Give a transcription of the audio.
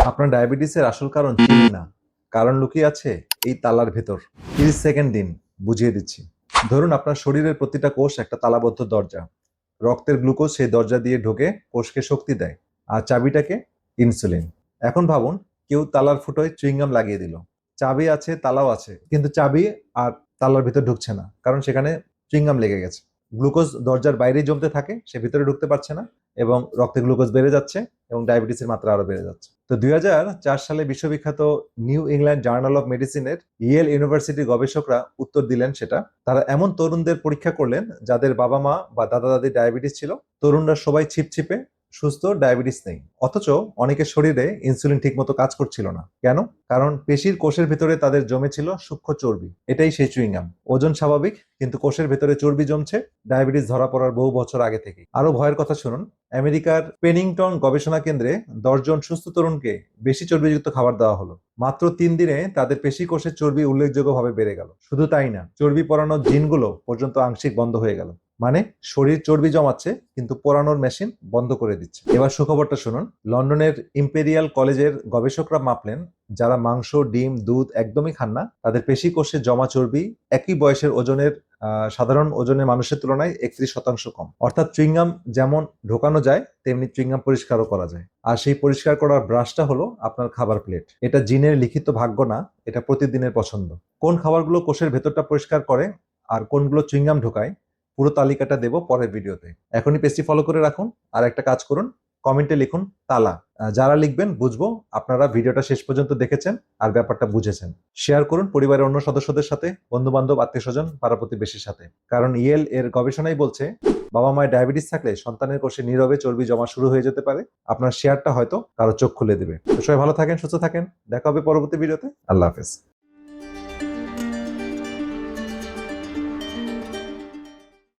আপনার ডায়াবেটিসের আসল কারণ চিনি না, কারণ লুকিয়ে আছে এই তালার ভেতর। 30 সেকেন্ড দিন, বুঝিয়ে দিচ্ছি। ধরুন আপনার শরীরের প্রতিটা কোষ একটা তালাবদ্ধ দরজা। রক্তের গ্লুকোজ সেই দরজা দিয়ে ঢোকে, কোষকে শক্তি দেয়। আর চাবিটাকে ইনসুলিন। এখন ভাবুন, কেউ তালার ফুটোয় চুইংগাম লাগিয়ে দিল। চাবি আছে, তালাও আছে, কিন্তু চাবি আর তালার ভিতর ঢুকছে না, কারণ সেখানে চুইংগাম লেগে গেছে। গ্লুকোজ দরজার বাইরেই জমতে থাকে, সে ভিতরে ঢুকতে পারছে না, এবং রক্তে গ্লুকোজ বেড়ে যাচ্ছে এবং ডায়াবেটিসের মাত্রা আরো বেড়ে যাচ্ছে। তো 2004 সালে বিশ্ববিখ্যাত নিউ ইংল্যান্ড জার্নাল অফ মেডিসিনের ইয়েল ইউনিভার্সিটির গবেষকরা উত্তর দিলেন সেটা। তারা এমন তরুণদের পরীক্ষা করলেন যাদের বাবা মা বা দাদা দাদির ডায়াবেটিস ছিল। তরুণরা সবাই ছিপছিপে সুস্থ, ডায়াবেটিস নেই। অথচ অনেকের শরীরে ইনসুলিন ঠিকমতো কাজ করছিল না। কেন? কারণ পেশির কোষের ভিতরে তাদের জমেছিল সূক্ষ্ম চর্বি। এটাই সেই চুইংগাম। ওজন স্বাভাবিক, কিন্তু কোষের ভেতরে চর্বি জমছে। ডায়াবেটিস ধরা পড়ার বহু বছর আগে থেকে। আরো ভয়ের কথা শুনুন। আমেরিকার পেনিংটন গবেষণা কেন্দ্রে 10 জন সুস্থ তরুণকে বেশি চর্বিযুক্ত খাবার দেওয়া হলো। মাত্র 3 দিনে তাদের পেশি কোষের চর্বি উল্লেখযোগ্যভাবে বেড়ে গেল। শুধু তাই না, চর্বি পরানোর জিনগুলো পর্যন্ত আংশিক বন্ধ হয়ে গেল। মানে শরীর চর্বি জমাচ্ছে, কিন্তু পোড়ানোর মেশিন বন্ধ করে দিচ্ছে। এবার সুখবরটা শুনুন। লন্ডনের ইম্পেরিয়াল কলেজের গবেষকরা মাপলেন, যারা মাংস, ডিম, দুধ একদমই খান না, তাদের পেশি কোষে জমা চর্বি একই বয়সের ওজনের সাধারণ ওজনের মানুষের তুলনায় 31% কম। অর্থাৎ চুইংগাম যেমন ঢোকানো যায়, তেমনি চুইংগাম পরিষ্কারও করা যায়। আর সেই পরিষ্কার করার ব্রাশটা হলো আপনার খাবার প্লেট। এটা জিনের লিখিত ভাগ্য না, এটা প্রতিদিনের পছন্দ। কোন খাবারগুলো কোষের ভেতরটা পরিষ্কার করে আর কোনগুলো চুইংগাম ঢোকায়, পুরো তালিকাটা দেব পরের ভিডিওতে। এখনই পেজটি ফলো করে রাখুন। আর একটা কাজ করুন, কমেন্টে লিখুন তালা। যারা লিখবেন বুঝবো আপনারা ভিডিওটা শেষ পর্যন্ত দেখেছেন আর ব্যাপারটা বুঝেছেন। শেয়ার করুন পরিবারের অন্য সদস্যদের সাথে, বন্ধু বান্ধব, আত্মীয় স্বজন, পাড়া প্রতিবেশীর সাথে। কারণ ইয়েল এর গবেষণাই বলছে, বাবা মায়ের ডায়াবেটিস থাকলে সন্তানের কোষে নীরবে চর্বি জমা শুরু হয়ে যেতে পারে। আপনার শেয়ারটা হয়তো কারো চোখ খুলে দেবে। তো সবাই ভালো থাকেন, সুস্থ থাকেন। দেখা হবে পরবর্তী ভিডিওতে। আল্লাহ হাফেজ।